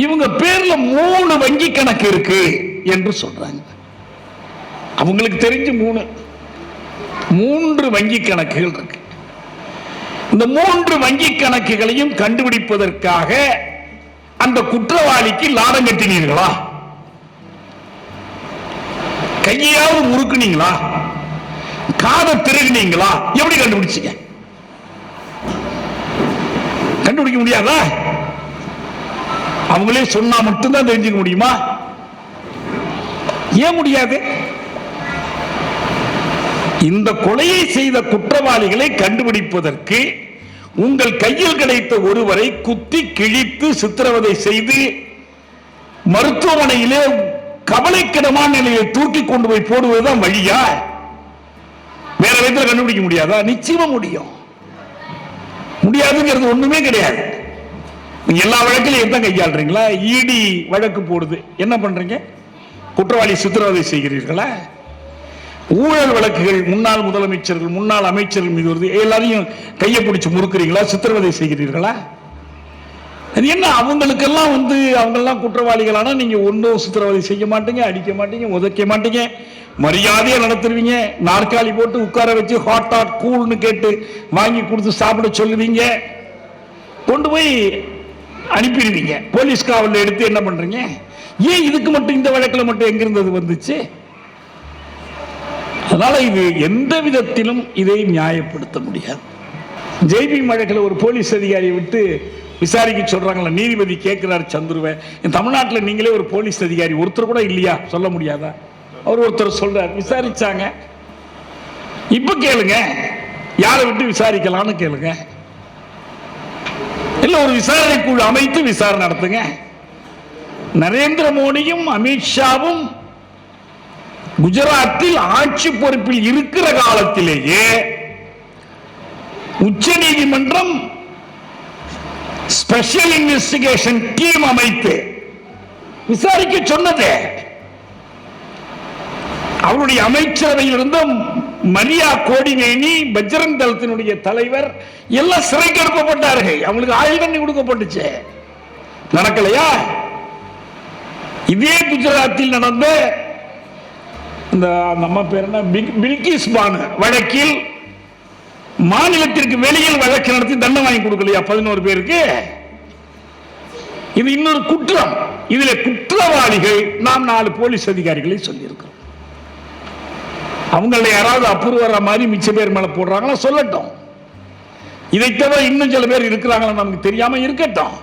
S2: இவங்க பேர்ல 3 வங்கி கணக்கு இருக்கு என்று சொல்றாங்க. அவங்களுக்கு தெரிஞ்சு 3 வங்கி கணக்குகள் இருக்கு. இந்த 3 வங்கி கணக்குகளையும் கண்டுபிடிப்பதற்காக அந்த குற்றவாளிக்கு லாடம் கட்டினீர்களா? கையாவது முறுக்குனீங்களா? காதை திருடினீங்களா? எப்படி கண்டுபிடிச்சீங்க? கண்டுபிடிக்க முடியாதா? அவங்களே சொன்னா மட்டும்தான் தெரிஞ்சுக்க முடியுமா? ஏன் முடியாது? இந்த கொலையை செய்த குற்றவாளிகளை கண்டுபிடிப்பதற்கு உங்கள் கையில் கிடைத்த ஒருவரை குத்தி கிழித்து சித்திரவதை செய்து மருத்துவமனையிலே கவலைக்கிடமான நிலையை தூக்கி கொண்டு போய் போடுவதுதான் வழியா? வேற விதத்தில் கண்டுபிடிக்க முடியாதா? நிச்சயமா முடியும். முடியாதுங்கிறது ஒண்ணுமே கிடையாது. நீங்க எல்லா வழக்கிலும் எந்த கையாளுறீங்களா? இடி வழக்கு போடுது, என்ன பண்றீங்க? குற்றவாளி சித்திரவதை செய்கிறீர்களா? ஊழல் வழக்குகள் முன்னாள் முதலமைச்சர்கள் முன்னாள் அமைச்சர்கள் மீது வருது, எல்லாரையும் கையை பிடிச்சு முறுக்குறீங்களா? சித்திரவதை செய்கிறீர்களா? அது என்ன, அவங்களுக்கெல்லாம் அவங்கெல்லாம் குற்றவாளிகளானா நீங்க ஒன்றும் சித்திரவதை செய்ய மாட்டீங்க, அடிக்க மாட்டீங்க, உதைக்க மாட்டீங்க, மரியாதையா நடத்துருவீங்க, நாற்காலி போட்டு உட்கார வச்சு ஹாட் ஹாட் கூல்னு கேட்டு வாங்கி கொடுத்து சாப்பிட சொல்லுவீங்க, கொண்டு போய் அனுப்பிடுவீங்க. போலீஸ் காவலில் எடுத்து என்ன பண்றீங்க? ஏன் இதுக்கு மட்டும், இந்த வழக்கில் மட்டும் எங்கிருந்தது வந்துச்சு? அதனால இது எந்த விதத்திலும் இதை நியாயப்படுத்த முடியாது. ஜெய்பீம் வழக்கில் ஒரு போலீஸ் அதிகாரியை விட்டு விசாரிக்க சொல்றாங்களா? நீதிபதி கேட்கிறார் சந்துருவை, தமிழ்நாட்டில் நீங்களே ஒரு போலீஸ் அதிகாரி ஒருத்தர் கூட இல்லையா, சொல்ல முடியாதா? அவர் ஒருத்தர் சொல்றார், விசாரிச்சாங்க. இப்ப கேளுங்க, யாரை விட்டு விசாரிக்கலாம்னு கேளுங்க. இல்ல ஒரு விசாரணை குழு அமைத்து விசாரணை நடத்துங்க. நரேந்திர மோடியும் அமித்ஷாவும் குஜராத்தில் ஆட்சி பொறுப்பில் இருக்கிற காலத்திலேயே உச்ச நீதிமன்றம் ஸ்பெஷல் இன்வெஸ்டிகேஷன் டீம் அமைத்து விசாரிக்க சொன்னது. அவருடைய அமைச்சரவையில் இருந்த மரியா கோடினேனி, பஜ்ரங் தளத்தினுடைய தலைவர் எல்லாம் சிறைக்கு அனுப்பப்பட்டார்கள். அவங்களுக்கு ஆயுள் தண்டனை கொடுக்கப்பட்டுச்சு. நடக்கலையா? இதே குஜராத்தில் நடந்த இந்த நம்ம பேர் என்ன, பில்கிஸ் பானு வழக்கில் மாநிலத்திற்கு வெளியில் வழக்கு நடத்தி தண்டனை வாங்கி கொடுக்கலையா 11 பேருக்கு? இது இன்னொரு குற்றம். இதுல குற்றவாளிகள் நாம் 4 போலீஸ் அதிகாரிகளை சொல்லியிருக்கிறோம். அவங்கள யாராவது அப்ரூவரா மாதிரி மிச்ச பேர் மேல போடுறாங்களா, சொல்லட்டும். இதை தவிர இன்னும் சில பேர் இருக்கிறாங்களா நமக்கு தெரியாம இருக்கட்டும்.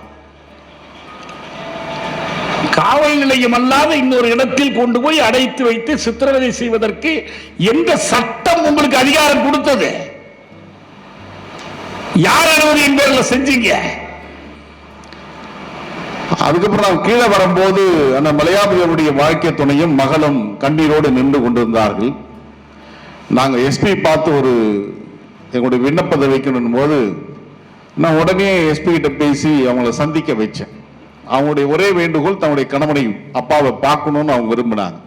S2: காவல் நிலையம் அல்லாத இன்னொரு இடத்தில் கொண்டு போய் அடைத்து வைத்து சித்திரவதை செய்வதற்கு எந்த சட்டம் உங்களுக்கு அதிகாரம் கொடுத்தது? யார் அனுமதியின் பேர்ல செஞ்சீங்க?
S3: அதுக்கப்புறம் நான் கீழே வரும்போது அந்த மலையாளர்களுடைய வாழ்க்கை துணையும் மகளும் கண்ணீரோடு நின்று கொண்டிருந்தார்கள். நாங்கள் எஸ்பி பார்த்து ஒரு எங்களுடைய விண்ணப்பத்தை வைக்கணும் போது நான் உடனே எஸ்பி கிட்ட பேசி அவங்கள சந்திக்க வச்சேன். அவங்களுடைய ஒரே வேண்டுகோள் தன்னுடைய கணவனை அப்பாவை பார்க்கணும்னு அவங்க விரும்பினாங்க.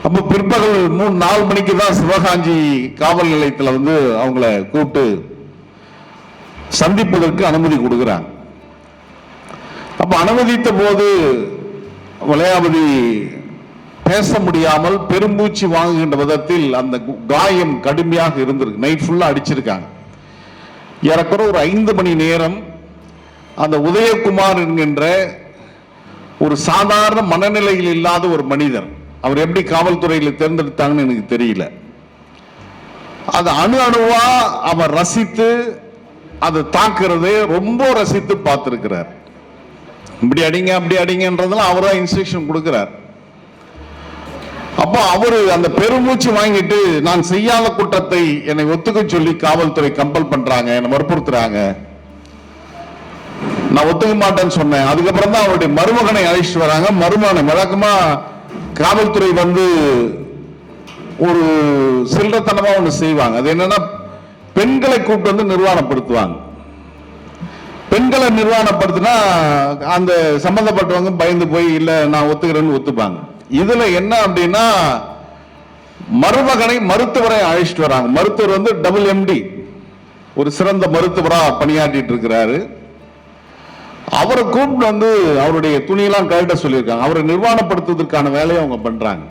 S3: அப்போ பிற்பகல் 3-4 மணிக்கு தான் சிவகாஞ்சி காவல் நிலையத்தில் வந்து அவங்கள கூப்பிட்டு சந்திப்பதற்கு அனுமதி கொடுக்குறாங்க. அப்ப அனுமதித்த போது வளையாபதி பேச முடியாமல் பெருமூச்சு வாங்குகின்ற விதத்தில் அந்த காயம் கடுமையாக இருந்திருக்கு. நைட் ஃபுல்லா அடிச்சிருக்காங்க. ஏறக்குறை ஒரு 5 மணி நேரம் அந்த உதயகுமார் என்கின்ற ஒரு சாதாரண மனநிலையில் இல்லாத ஒரு மனிதர், அவர் எப்படி காவல்துறையில் தேர்ந்தெடுத்தாங்கன்னு எனக்கு தெரியல. அது அணு அணுவா அவர் ரசித்து அதை தாக்குறதே ரொம்ப ரசித்து பார்த்திருக்கிறார். இப்படி அடிங்க அப்படி அடிங்கன்றதெல்லாம் அவர் தான் இன்ஸ்ட்ரக்ஷன் கொடுக்கிறார். அப்போ அவரு அந்த பெருமூச்சு வாங்கிட்டு நான் செய்யாத குற்றத்தை என்னை ஒத்துக்க சொல்லி காவல்துறை கம்பல் பண்றாங்க, என்னை வற்புறுத்துறாங்க. நான் ஒத்துக்க மாட்டேன்னு சொன்னேன். அதுக்கப்புறம் தான் அவருடைய மருமகனை அழைச்சிட்டு வராங்க. மருமகனை வழக்கமா காவல்துறை வந்து ஒரு சில்லறத்தனமா ஒண்ணு செய்வாங்க. அது என்னன்னா பெண்களை கூப்பிட்டு வந்து நிர்வாணப்படுத்துவாங்க. பெண்களை நிர்வாணப்படுத்தினா அந்த சம்பந்தப்பட்டவங்க பயந்து போய் இல்ல நான் ஒத்துக்கிறேன்னு ஒத்துப்பாங்க. இதுல என்ன அப்படின்னா மருமகனை மருத்துவரை அழைச்சிட்டு வராங்க. மருத்துவர் வந்து MD, ஒரு சிறந்த மருத்துவரா பணியாற்றிட்டு இருக்கிறாரு. அவரை கூப்பிட்டு வந்து அவருடைய துணியெல்லாம் கழட்ட சொல்லியிருக்காங்க. அவரை நிர்வாணப்படுத்துவதற்கான வேலையை அவங்க பண்றாங்க.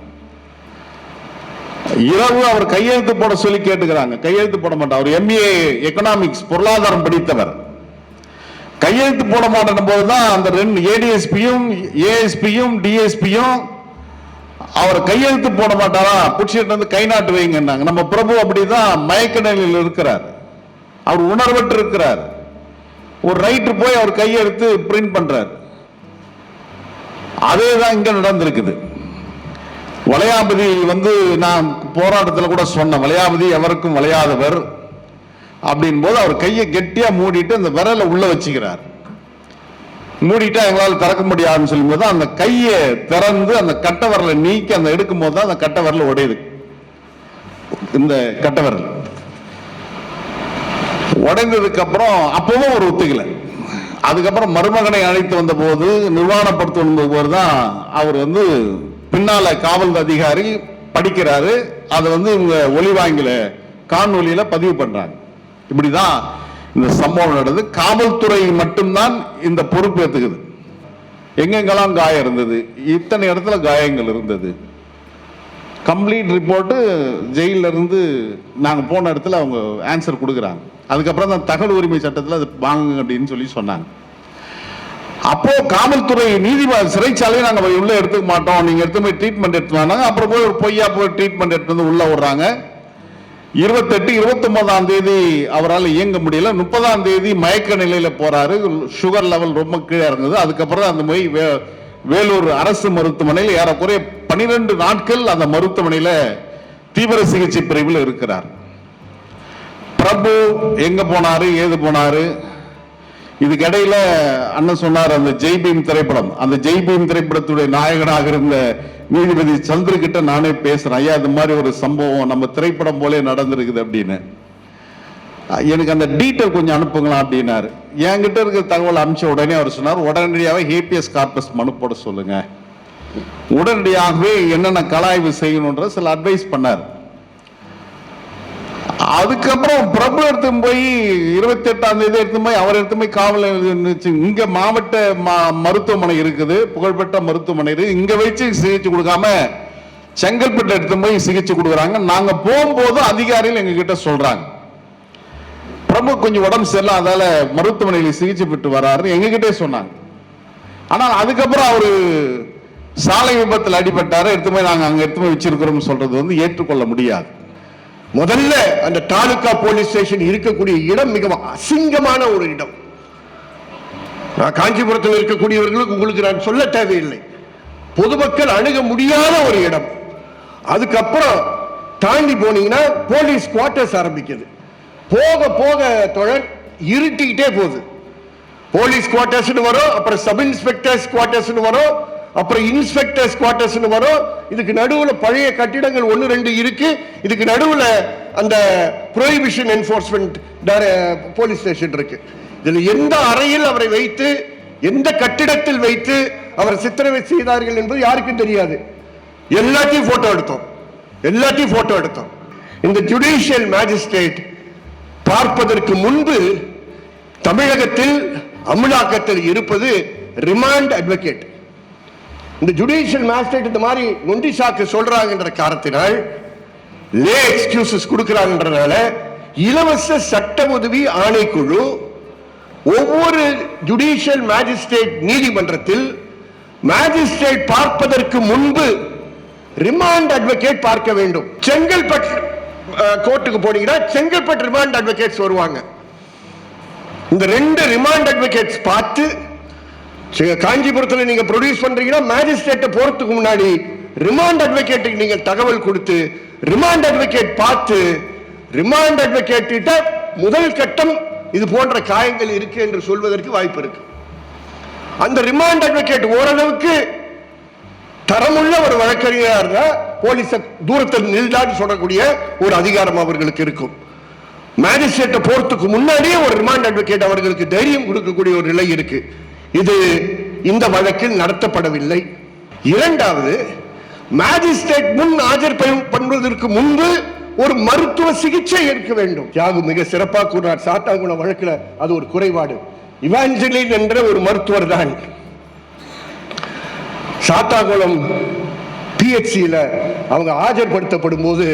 S3: இரவு அவர் கையெழுத்து போட சொல்லி கேட்டுக்கிறாங்க. கையெழுத்து போட மாட்டார். அவர் MA எக்கனாமிக்ஸ் பொருளாதாரம் படித்தவர். கையெழுத்து போட மாட்டேன் போதுதான் அந்த 2 ADSPயும் ASPயும் DSPயும் அவர் கையெழுத்து போட மாட்டாரா, புடிச்சிட்டு வந்து கை நாட்டு வைங்கன்னாங்க. நம்ம பிரபு அப்படிதான் மயக்க நிலையில் இருக்கிறார். அவர் உணர்வற்று இருக்கிறார். ஒரு ரைட்டர் போய் அவர் கையெழுத்து பிரிண்ட் பண்றார். அதேதான் இங்க நடந்திருக்குது. வளையாபதி வந்து நான் போராட்டத்தில் கூட சொன்னேன், வளையாபதி எவருக்கும் வளையாதவர் அப்படின் போது அவர் கையை கெட்டியா மூடிட்டு அந்த விரலை உள்ள வச்சுக்கிறார். மூடிட்டா எங்களால் திறக்க முடியாதுன்னு சொல்லும் போது அந்த கையை திறந்து அந்த கட்டை விரலை நீக்கி அந்த எடுக்கும் போது தான் அந்த கட்டை விரல் உடையுது. இந்த கட்டை விரல் உடைந்ததுக்கு அப்புறம் அப்பவும் ஒரு ஒத்துக்கல. அதுக்கப்புறம் மருமகனை அழைத்து வந்த போது நிர்வாணப்படுத்த போது தான் அவர் வந்து பின்னால காவல் அதிகாரி படிக்கிறாரு. அதை வந்து இவங்க ஒளிவாங்கில காணொலியில பதிவு பண்றாங்க. இப்படிதான் இந்த சம்பவம் நடந்தது. காவல்துறை மட்டும்தான் இந்த பொறுப்பு ஏத்துக்குது. எங்கெங்கெல்லாம் காயம் இருந்தது, இத்தனை இடத்துல காயங்கள் இருந்தது. கம்ப்ளீட் ரிப்போர்ட் ஜெயில இருந்து நாங்க போன இடத்துல அவங்க ஆன்சர் கொடுக்குறாங்க. அதுக்கப்புறம் தான் தகவல் உரிமை சட்டத்தில் அது வாங்குங்க அப்படின்னு சொல்லி சொன்னாங்க. அப்போ காவல்துறை நீதிமன்ற சிறைச்சாலையை நாங்க உள்ள எடுத்துக்க மாட்டோம், நீங்க எடுத்து போய் ட்ரீட்மெண்ட் எடுத்து வந்தாங்க. அப்புறம் போய் ஒரு பொய்யா போய் ட்ரீட்மெண்ட் எடுத்து வந்து உள்ள விடுறாங்க. 28, 29ஆம் தேதி அவரால் இயங்க முடியல. 30ஆம் தேதி மயக்க நிலையில போறாரு. சுகர் லெவல் ரொம்ப கீழே இருந்தது. அதுக்கப்புறம் அந்த போய் வேலூர் அரசு மருத்துவமனையில் ஏறக்குறைய 12 நாட்கள் அந்த மருத்துவமனையில தீவிர சிகிச்சை பிரிவில் இருக்கிறார். பிரபு எங்க போனாரு, ஏது போனாரு, இதுக்கிடையில அண்ணன் சொன்னார் அந்த ஜெய்பீம் திரைப்படம், அந்த ஜெய்பீம் திரைப்படத்துடைய நாயகனாக இருந்த நீதிபதி சந்திர கிட்ட நானே பேசுறேன். ஐயா இந்த மாதிரி ஒரு சம்பவம் நம்ம திரைப்படம் போலே நடந்திருக்குது அப்படின்னு. எனக்கு அந்த டீட்டெயில் கொஞ்சம் அனுப்புங்களா அப்படின்னாரு. என்கிட்ட இருக்கிற தகவல் அனுப்பிச்ச உடனே அவர் சொன்னார் உடனடியாகவே ஹேபியஸ் கார்பஸ் மனு போட சொல்லுங்க, உடனடியாகவே என்னென்ன கலாய்வு செய்யணும்ன்ற சில அட்வைஸ் பண்ணார். அதுக்கப்புறம் பிரபு எடுத்து போய் 28ஆம் தேதி எடுத்து போய் அவர் எடுத்து போய் காவல் இங்க மாவட்ட மருத்துவமனை இருக்குது, புகழ்பெற்ற மருத்துவமனை இருக்கு, இங்க வச்சு சிகிச்சை கொடுக்காம செங்கல்பட்டு எடுத்து போய் சிகிச்சை கொடுக்குறாங்க. நாங்க போகும்போது அதிகாரிகள் எங்க கிட்ட சொல்றாங்க பிரபு கொஞ்சம் உடம்பு சரியில்லை, அதால மருத்துவமனையில் சிகிச்சை பெற்று வராரு எங்க கிட்டே சொன்னாங்க. ஆனால் அதுக்கப்புறம் அவரு சாலை விபத்தில் அடிபட்டாரு, எடுத்து போய் நாங்க அங்க எடுத்து போய் வச்சிருக்கிறோம் சொல்றது வந்து ஏற்றுக்கொள்ள முடியாது.
S5: முதல்ல அந்த தாலுகா போலீஸ் ஸ்டேஷன் இருக்கக்கூடிய இடம் மிகவும் அசிங்கமான ஒரு இடம். நான் காஞ்சிபுரத்தில் இருக்கக்கூடியவர்களுக்கு உங்களுக்கு நான் சொல்ல தேவையில்லை. பொதுமக்கள் அணுக முடியாத ஒரு இடம். அதுக்கப்புறம் தாண்டி போனீங்கன்னா போலீஸ் குவார்டர்ஸ் ஆரம்பிக்குது. போக போக தொடர் இருட்டிக்கிட்டே போகுது. போலீஸ் குவார்டர்ஸ் வரும், அப்புறம் சப் இன்ஸ்பெக்டர்ஸ் குவார்டர்ஸ் வரும், அப்புறம் இன்ஸ்பெக்டர்ஸ் குவார்டர்ஸ் வரும். இதுக்கு நடுவில் பழைய கட்டிடங்கள் 1-2 இருக்கு. இதுக்கு நடுவில் அந்த ப்ரோஹிபிஷன் என்ஃபோர்ஸ்மெண்ட் போலீஸ் ஸ்டேஷன் இருக்கு. இதுல எந்த அறையில் அவரை வைத்து, எந்த கட்டிடத்தில் வைத்து அவர் சித்திரவதை செய்தார்கள் என்பது யாருக்கும் தெரியாது. எல்லாத்தையும் போட்டோ எடுத்தோம். இந்த ஜுடிஷியல் மேஜிஸ்ட்ரேட் பார்ப்பதற்கு முன்பு தமிழகத்தில் அமலாக்கத்தில் இருப்பது ரிமாண்ட் அட்வொகேட். இந்த ஜுடிஷியல் மேஜிஸ்ட்ரேட் இந்த மாதிரி நொண்டி சாக்கு சொல்றாங்கன்ற காரணத்தினால், லே எக்ஸ்கியூசஸ் கொடுக்கிறாங்கன்றனால இலவச சட்ட உதவி ஆணைக்குழு ஒவ்வொரு ஜுடிஷியல் மேஜிஸ்ட்ரேட் நீதிமன்றத்தில் மேஜிஸ்ட்ரேட் பார்ப்பதற்கு முன்பு ரிமாண்ட் அட்வொகேட் பார்க்க வேண்டும். செங்கல்பட்டு கோர்ட்டுக்கு போனீங்கன்னா செங்கல்பட்டு ரிமாண்ட் அட்வொகேட்ஸ் வருவாங்க. இந்த 2 ரிமாண்ட் அட்வொகேட்ஸ் பார்த்து, காஞ்சிபுரத்தில் நீங்க ப்ரொடியூஸ் பண்றீங்கன்னா மேஜிஸ்ட்ரேட்டை போறதுக்கு முன்னாடி ரிமாண்ட் அட்வொகேட்டுக்கு நீங்க தகவல் கொடுத்து, ரிமாண்ட் அட்வொகேட் பார்த்து, ரிமாண்ட் அட்வொகேட் கிட்ட முதல் கட்டம் இது போன்ற காயங்கள் இருக்கு என்று சொல்வதற்கு வாய்ப்பு இருக்கு. அந்த ரிமாண்ட் அட்வொகேட் ஓரளவுக்கு தரமுள்ள ஒரு வழக்கறிஞர் போலீஸ் தூரத்தில் நின்றான்னு சொல்லக்கூடிய ஒரு அதிகாரம் அவர்களுக்கு இருக்கும். மேஜிஸ்ட்ரேட்டை போறதுக்கு முன்னாடியே ஒரு ரிமாண்ட் அட்வொகேட் அவர்களுக்கு தைரியம் கொடுக்கக்கூடிய ஒரு நிலை இருக்கு. இது இந்த வழக்கில் நடத்தப்படவில்லை. இரண்டாவது, மேஜிஸ்ட்ரேட் முன் ஆஜர் பண்ணுவதற்கு முன்பு ஒரு மருத்துவ சிகிச்சை இருக்க வேண்டும். தியாகு மிக சிறப்பாக கூறினார். சாத்தாங்குளம் வழக்கில் அது ஒரு குறைபாடு. இவாஞ்சலின் என்ற ஒரு மருத்துவர் தான் சாத்தாங்குளம் PHCல அவங்க ஆஜர்படுத்தப்படும் போது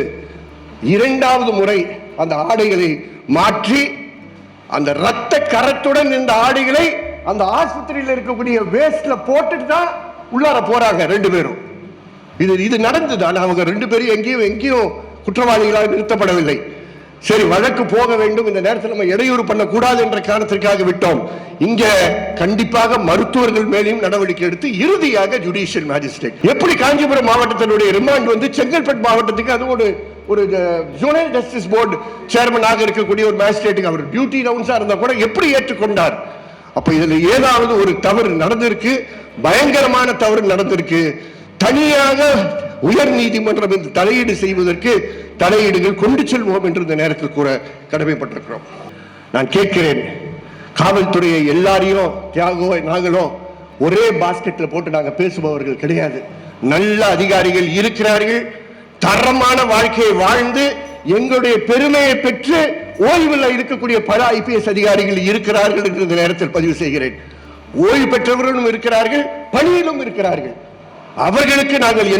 S5: 2வது முறை அந்த ஆடைகளை மாற்றி, அந்த ரத்த கரத்துடன் இந்த ஆடைகளை அந்த ஆஸ்பத்திரியில் இருக்கக்கூடிய வேஸ்ட்ல போட்டுட்டு தான் உள்ளார போறாங்க 2 பேரும். இது நடந்துதான். அவங்க 2 பேரும் எங்கேயும் குற்றவாளிகளாக நிறுத்தப்படவில்லை. சரி, வழக்கு போக வேண்டும், இந்த நேரத்தில் நம்ம இடையூறு பண்ணக்கூடாது என்ற காரணத்திற்காக விட்டோம். இங்க கண்டிப்பாக மருத்துவர்கள் மேலேயும் நடவடிக்கை எடுத்து இறுதியாக ஜுடிஷியல் மேஜிஸ்ட்ரேட். எப்படி காஞ்சிபுரம் மாவட்டத்தினுடைய ரிமாண்ட் வந்து செங்கல்பட்டு மாவட்டத்துக்கு, அது ஒரு ஜோனல் ஜஸ்டிஸ் போர்டு சேர்மனாக இருக்கக்கூடிய ஒரு மேஜிஸ்ட்ரேட்டுக்கு அவர் டியூட்டி ரவுண்ட்ஸா இருந்தா கூட எப்படி ஏற்றுக்கொண்டார்? அப்ப இதுல ஏதாவது ஒரு தவறு நடந்திருக்கு, பயங்கரமான தவறு நடந்திருக்கு. தனியாக உயர் நீதிமன்றம் இந்த தலையீடு செய்வதற்கு தலையீடுகள் கொண்டு செல்வோம் என்று இந்த நேரத்தில் கூற கடமைப்பட்டிருக்கிறோம். நான் கேட்கிறேன், காவல்துறையை எல்லாரையும் தியாகோ நாங்களும் ஒரே பாஸ்கெட்ல போட்டு நாங்கள் பேசுபவர்கள் கிடையாது. நல்ல அதிகாரிகள் இருக்கிறார்கள். தரமான வாழ்க்கையை வாழ்ந்து எங்களுடைய பெருமையை பெற்று ஓய்வில் இருக்கக்கூடிய பல IPS அதிகாரிகள் இருக்கிறார்கள் என்று இந்த நேரத்தில் பதிவு செய்கிறேன். ஓய்வு பெற்றவர்களும் இருக்கிறார்கள், பணியிலும் இருக்கிறார்கள். அவர்களுக்கு நாங்கள்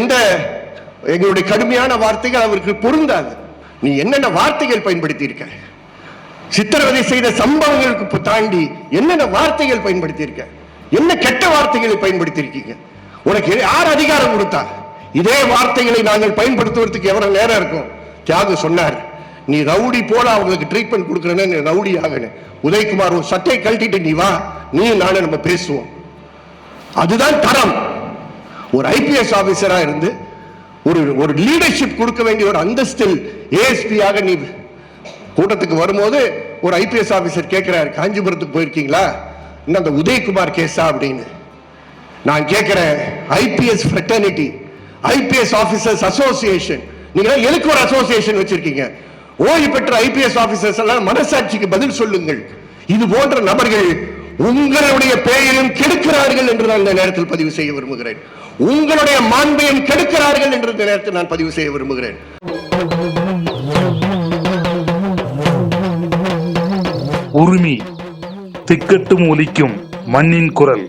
S5: எங்களுடைய கடுமையான வார்த்தைகள் அவருக்கு பொருந்தாது. நீ என்னென்ன வார்த்தைகள் பயன்படுத்தி இருக்க, சித்திரவதை செய்த சம்பவங்களுக்கு தாண்டி என்னென்ன வார்த்தைகள் பயன்படுத்தி இருக்க, என்ன கெட்ட வார்த்தைகளை பயன்படுத்தி இருக்கீங்க? உனக்கு யார் அதிகாரம் கொடுத்தா? இதே வார்த்தைகளை நாங்கள் பயன்படுத்துவதற்கு எவ்வளவு நேரம் இருக்கும்? தியாகு சொன்னார், நீ ரவுடி போல அவங்களுக்கு ட்ரீட்மெண்ட் கொடுக்கறேன்னு ரவுடி ஆகணும். உதயகுமார் ஒரு சட்டை கழட்டிட்டு நீ வா, நீ நானும் நம்ம பேசுவோம். அதுதான் தரம். ஒரு IPS ஆபீசரா இருந்து ஒரு லீடர்ஷிப் கொடுக்க வேண்டிய ஒரு அந்தஸ்தில் ASP ஆக நீ கூட்டத்துக்கு வரும்போது ஒரு IPS ஆபீசர் கேட்கிறார், காஞ்சிபுரத்துக்கு போயிருக்கீங்களா, இன்னும் அந்த உதயகுமார் கேஸா அப்படின்னு. நான் கேட்கிறேன், IPS fraternity, IPS officers association, நீங்க எதுக்கு ஒரு அசோசியேஷன் வச்சிருக்கீங்க? ஓய்வு பெற்ற IPS ஆபீசர்ஸ் எல்லாம் மனசாட்சிக்கு பதில் சொல்லுங்கள். இது போன்ற நபர்கள் உங்களுடைய பெயரையும் கெடுக்கிறார்கள் என்று நான் இந்த நேரத்தில் பதிவு செய்ய விரும்புகிறேன். உங்களுடைய மாண்பையும் கெடுக்கிறார்கள் என்று இந்த நேரத்தில் நான் பதிவு செய்ய விரும்புகிறேன்.
S1: உரிமை திக்கட்டும் ஒலிக்கும் மண்ணின் குரல்.